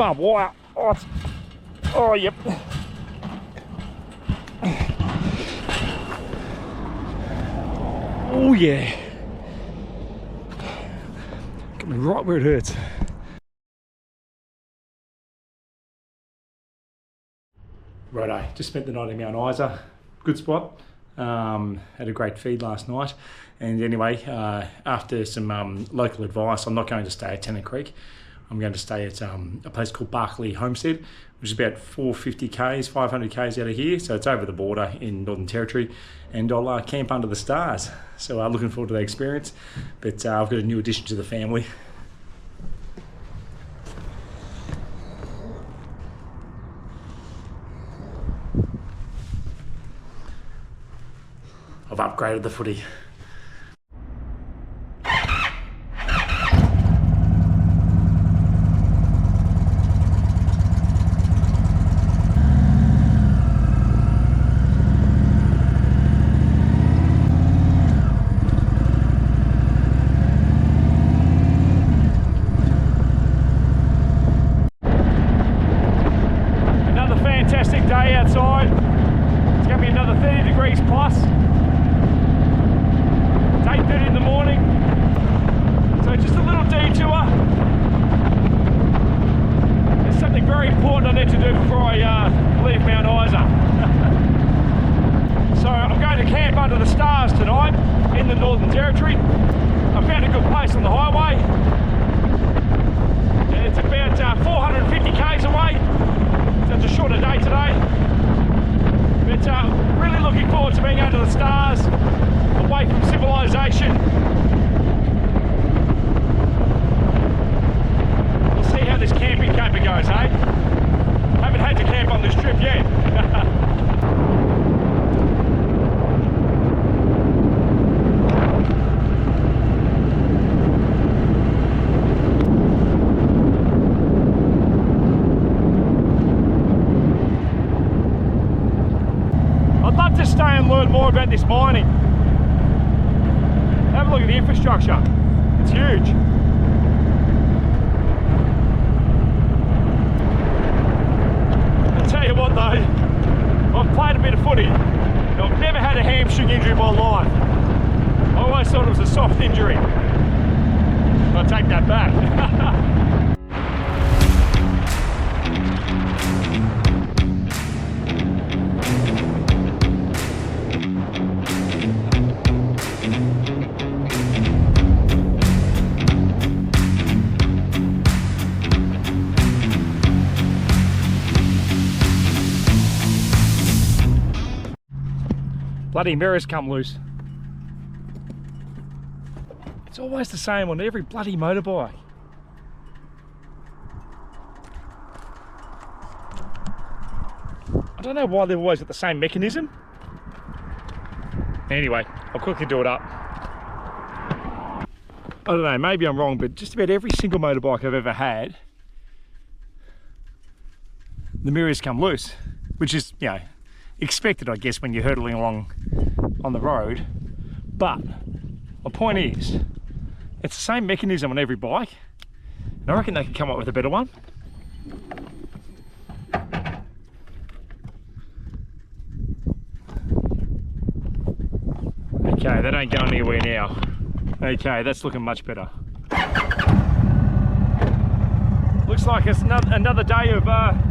barbed wire. Oh, yep. Oh yeah. Got me right where it hurts. Righto, just spent the night in Mount Isa. Good spot. Had a great feed last night. And anyway, after some local advice, I'm not going to stay at Tennant Creek. I'm going to stay at a place called Barkley, Homestead, which is about 450 k's, 500 k's out of here. So it's over the border in Northern Territory, and I'll camp under the stars. So looking forward to that experience. But I've got a new addition to the family. I've upgraded the footy. Another fantastic day outside. It's going to be another 30 degrees plus. 8:30 in the morning, so just a little detour. There's something very important I need to do before I leave Mount Isa. So I'm going to camp under the stars tonight in the Northern Territory. I found a good place on the highway. It's about 450 k's away, so it's a shorter day today. But really looking forward to being under the stars, away from civilization. We'll see how this camping caper goes, eh? Haven't had to camp on this trip yet. I'd love to stay and learn more about this mining. Have a look at the infrastructure. It's huge. I'll tell you what though, I've played a bit of footy and I've never had a hamstring injury in my life. I always thought it was a soft injury. I'll take that back. Bloody mirrors come loose. It's always the same on every bloody motorbike. I don't know why they've always got the same mechanism. Anyway, I'll quickly do it up. I don't know, maybe I'm wrong, but just about every single motorbike I've ever had, the mirrors come loose, which is, you know, expected, I guess, when you're hurtling along on the road. But my point is, it's the same mechanism on every bike, and I reckon they can come up with a better one. Okay, that ain't going anywhere now. Okay, that's looking much better. Looks like it's another day of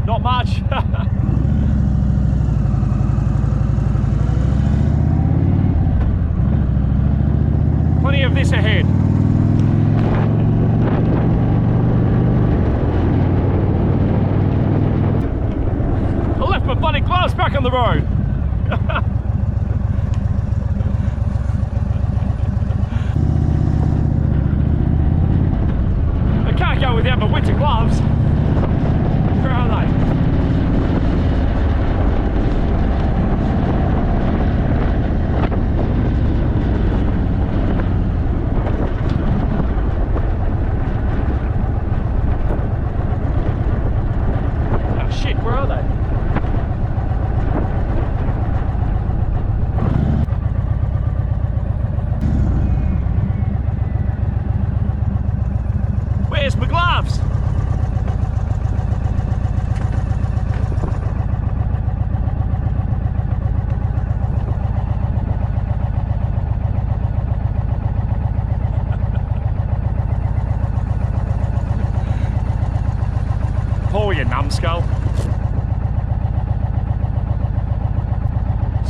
not much. Plenty of this ahead. I left my bloody gloves back on the road. I can't go without my winter gloves. Where are they?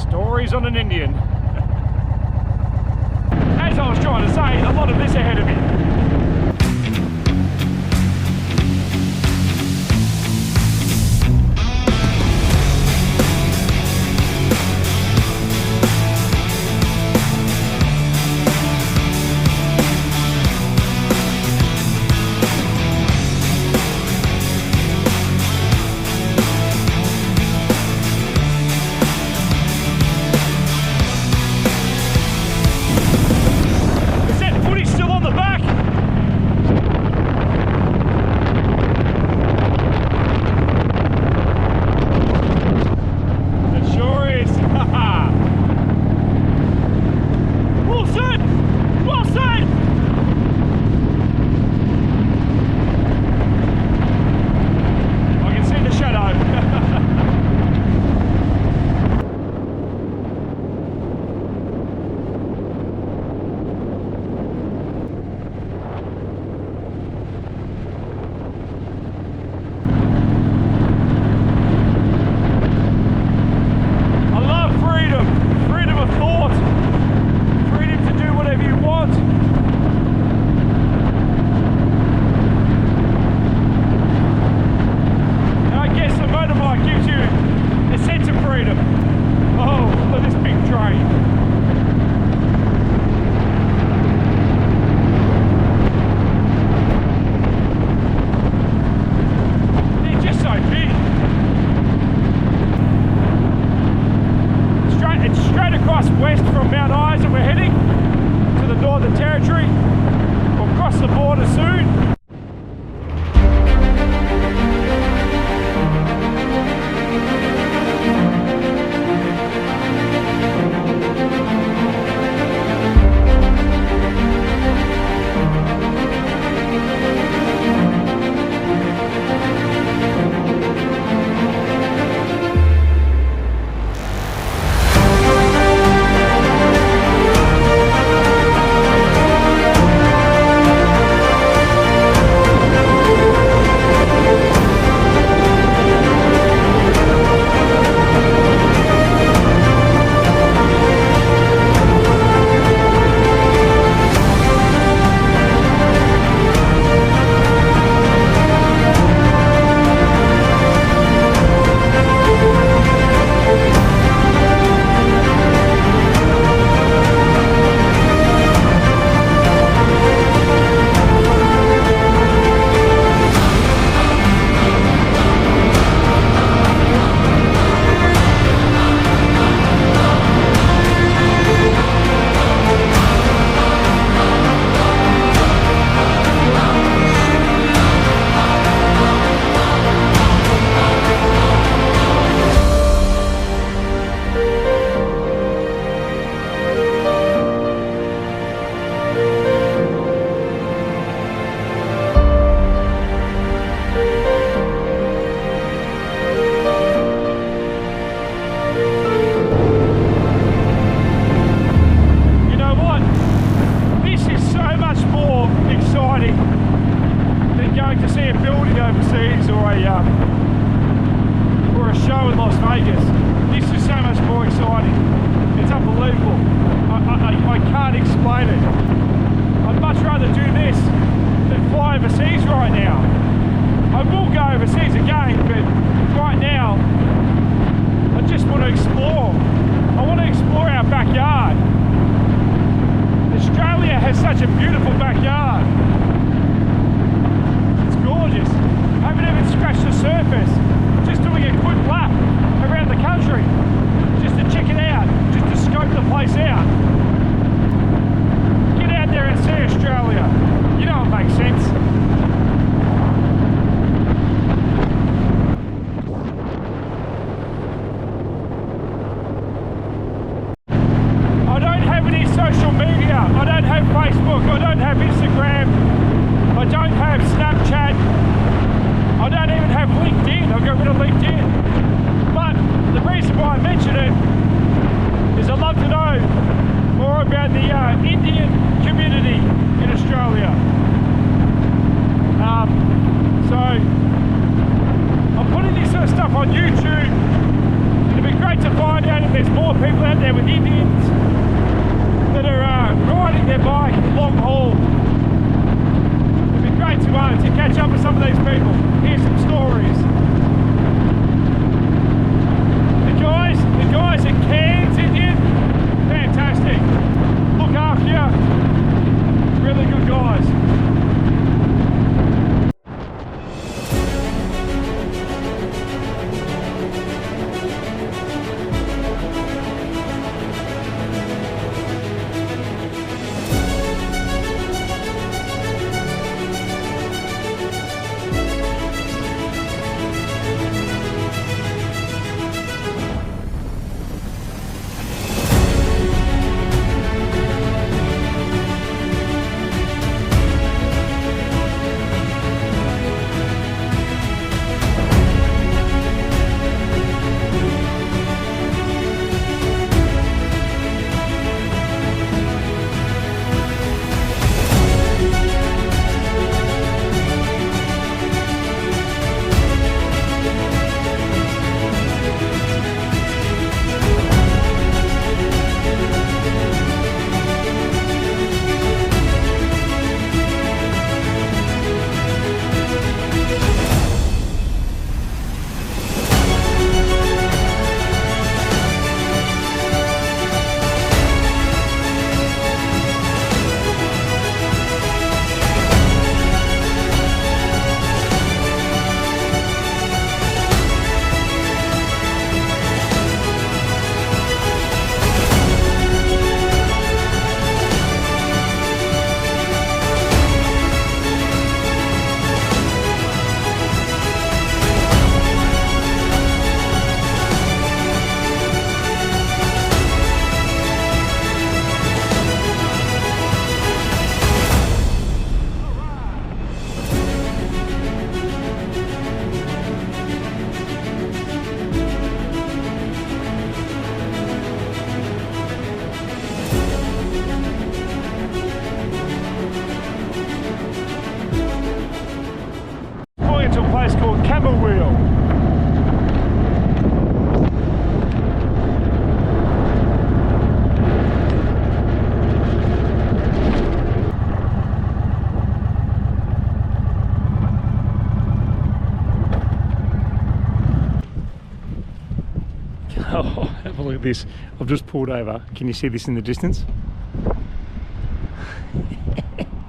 Stories on an Indian. As I was trying to say, a lot of this ahead of me. more people out there with Indians that are riding their bike long haul. It'd be great to catch up with some of these people, hear some stories. The guys at Cairns Indian, fantastic. Look after you, really good guys. Oh, have a look at this. I've just pulled over. Can you see this in the distance?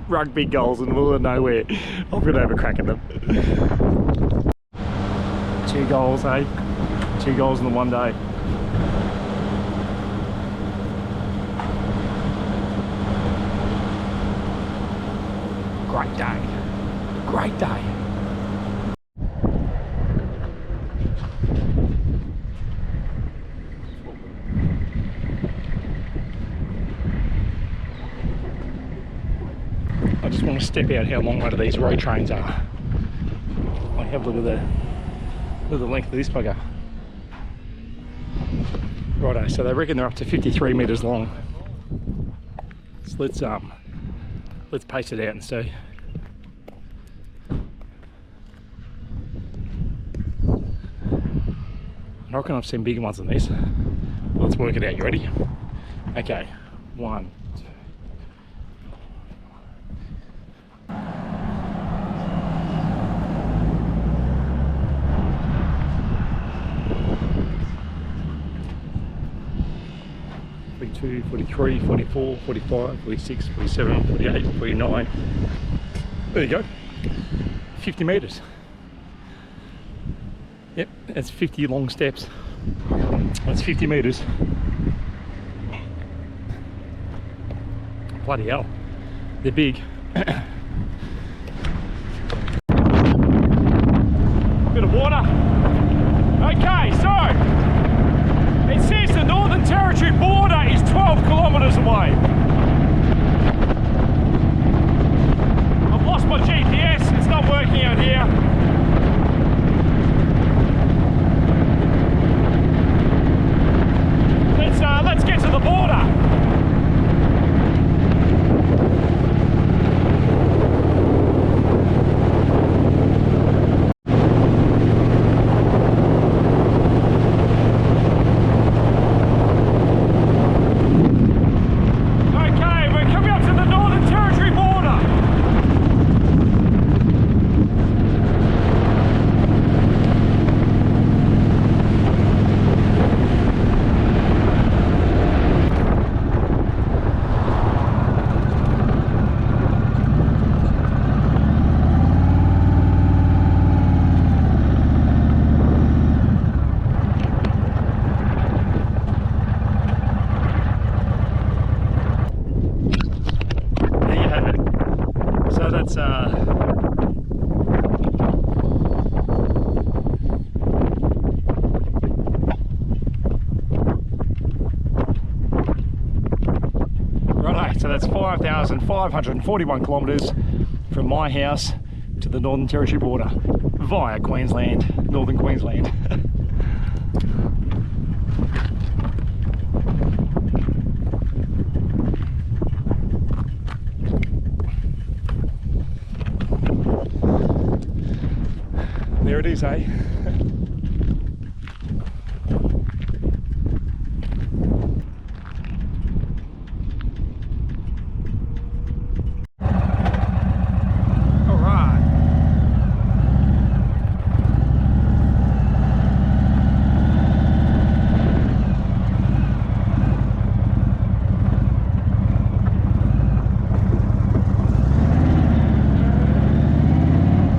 Rugby goals in the middle of nowhere. I'm going to have a crack at them. 2 goals, eh? 2 goals in the one day. Great day. Great day. I just want to step out how long one of these road trains are. I have a look at the length of this bugger. Righto, so they reckon they're up to 53 metres long. So let's pace it out and see. I reckon I've seen bigger ones than this. Let's work it out. You ready? Okay, 1, 2. 42, 43, 44, 45, 46, 47, 48, 49. There you go. 50 metres. Yep, that's 50 long steps. That's 50 metres. Bloody hell. They're big. Bit of water. Okay, so it says the Northern Territory border is 12 kilometres away. I've lost my GPS, it's not working out here. Let's get to the border. So that's 5,541 kilometres from my house to the Northern Territory border via Queensland, Northern Queensland. There it is, eh?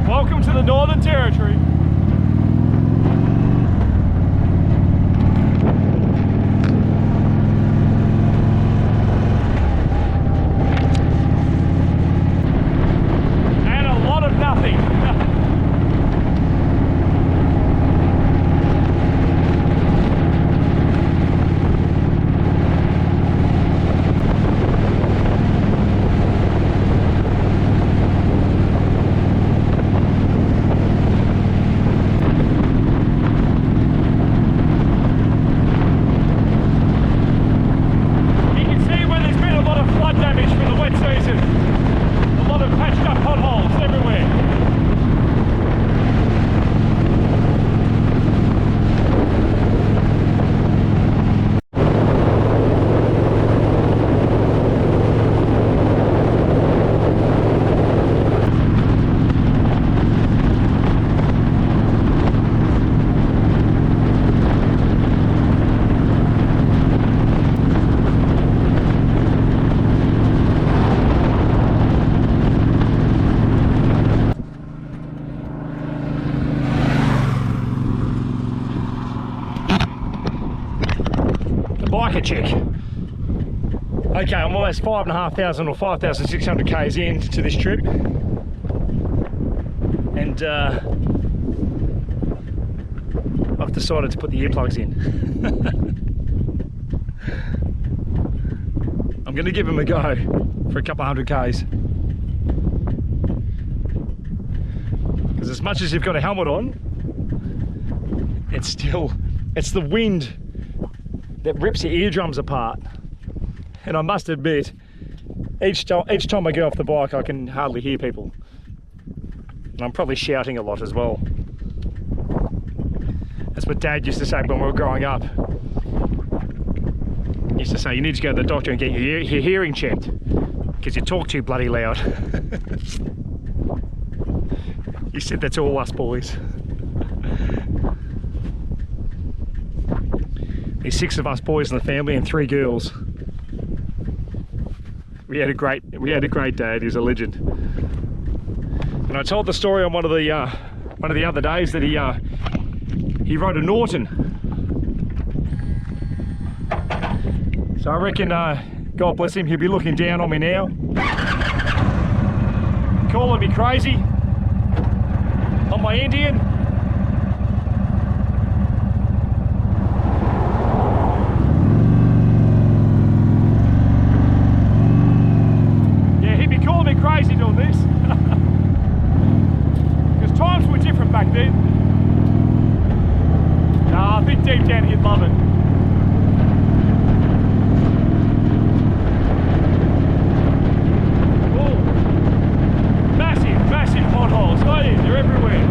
Welcome to the Northern Territory. And a lot of nothing. Biker check. Okay, I'm almost 5,500 or 5,600 k's into this trip, and I've decided to put the earplugs in. I'm going to give them a go for a couple of hundred k's, because as much as you've got a helmet on, it's the wind that rips your eardrums apart. And I must admit, each time I get off the bike, I can hardly hear people. And I'm probably shouting a lot as well. That's what Dad used to say when we were growing up. He used to say, you need to go to the doctor and get your hearing checked, because you talk too bloody loud. He said that's all us boys. There's 6 of us boys in the family and 3 girls. We had a great dad. He was a legend. And I told the story on one of the other days that he rode a Norton. So I reckon, God bless him, he'll be looking down on me now, calling me crazy on my Indian. Crazy doing this, because times were different back then. No, I think deep down he'd love it. Oh, massive potholes, hey, they're everywhere.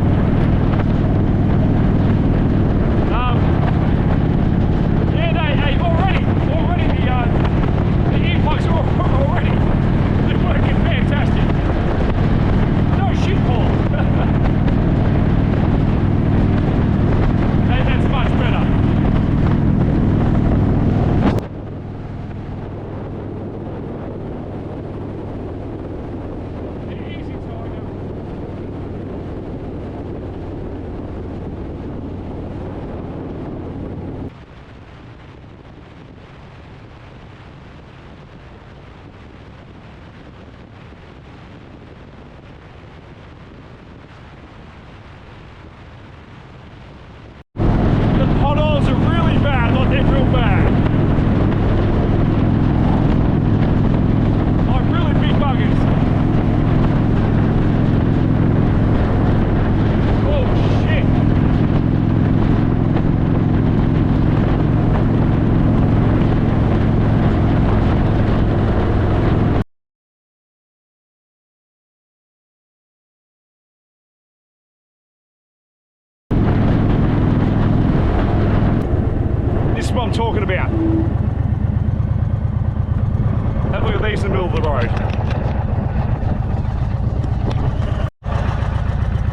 leaves the middle of the road.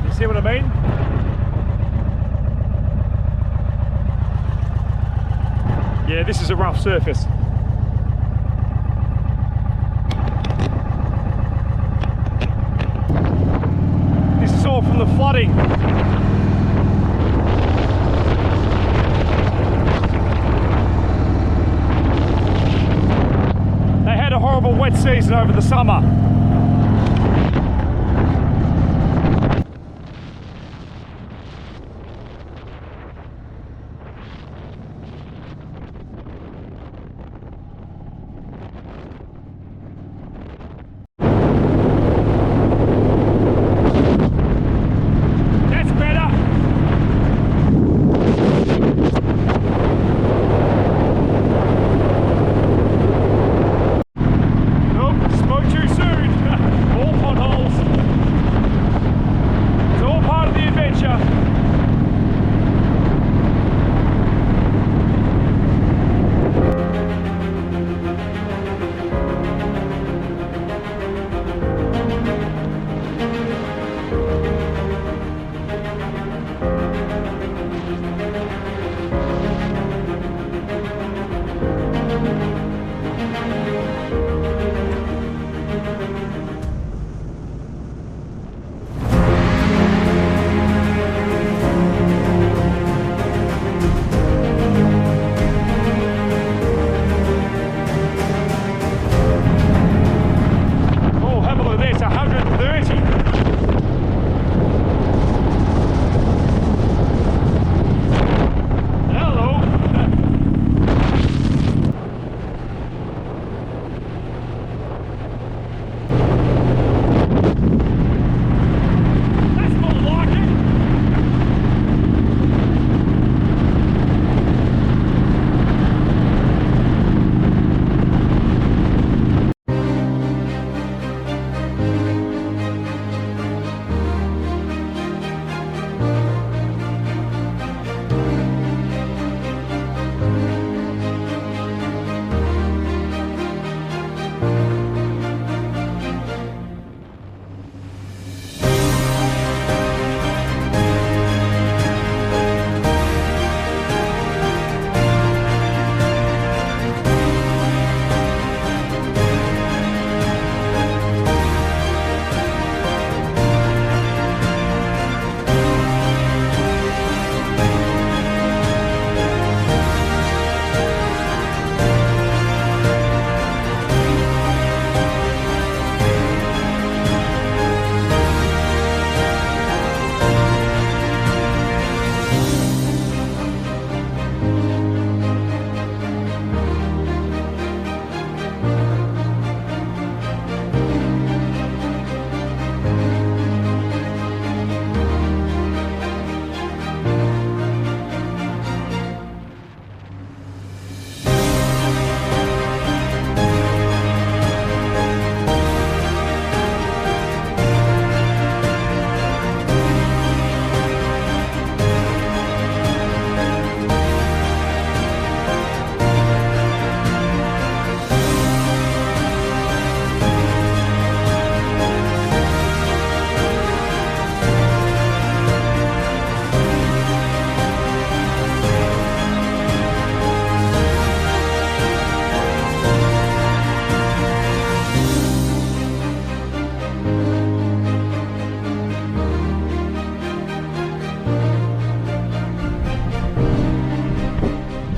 You see what I mean? Yeah, this is a rough surface. This is all from the flooding. They had a horrible wet season over the summer.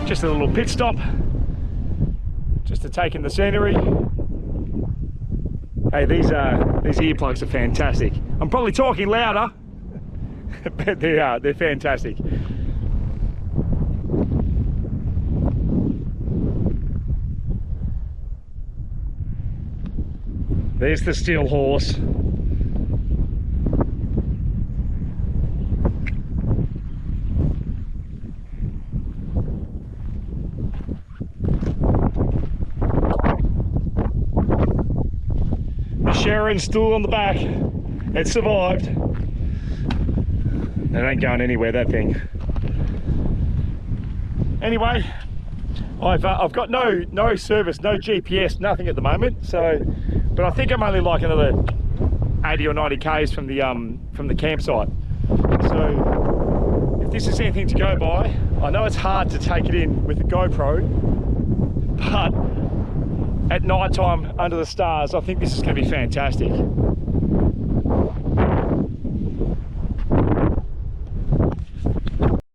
Just a little pit stop, just to take in the scenery. Hey, these earplugs are fantastic. I'm probably talking louder, but they're fantastic. There's the steel horse. Sharon's still on the back. It survived. It ain't going anywhere, that thing. Anyway, I've got no service, no GPS, nothing at the moment. So, but I think I'm only like another 80 or 90 k's from the campsite. So if this is anything to go by, I know it's hard to take it in with a GoPro, but at night time under the stars, I think this is going to be fantastic.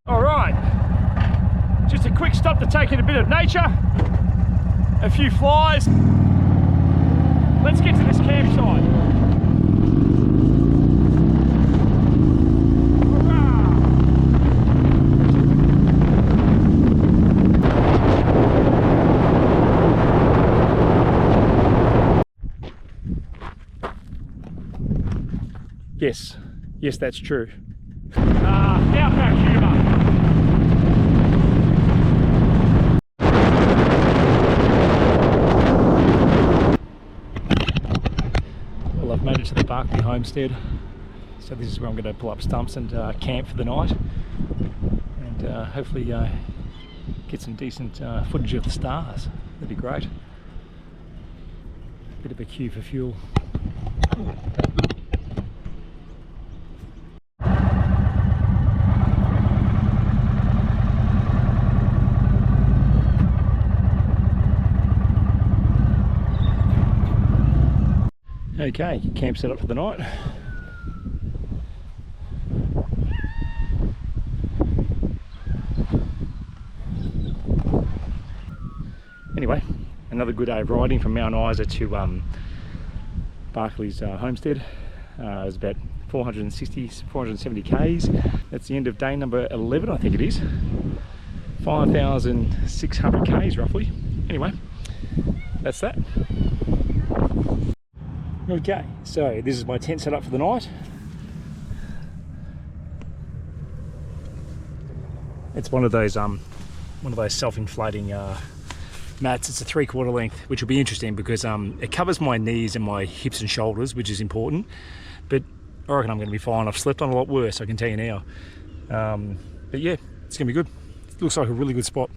All right, just a quick stop to take in a bit of nature, a few flies. Let's get to this campsite. Yes, that's true. Outback humour. Well, I've made it to the Barkley Homestead, so this is where I'm going to pull up stumps and camp for the night, and hopefully get some decent footage of the stars. That'd be great. Bit of a queue for fuel. Okay, camp set up for the night. Anyway, another good day of riding from Mount Isa to Barkley's homestead. It was about 470 k's. That's the end of day number 11, I think it is. 5,600 k's roughly. Anyway, that's that. Okay, so this is my tent set up for the night. It's one of those self-inflating mats. It's a 3/4 length, which will be interesting because it covers my knees and my hips and shoulders, which is important. But I reckon I'm going to be fine. I've slept on a lot worse, I can tell you now. But yeah, it's going to be good. It looks like a really good spot.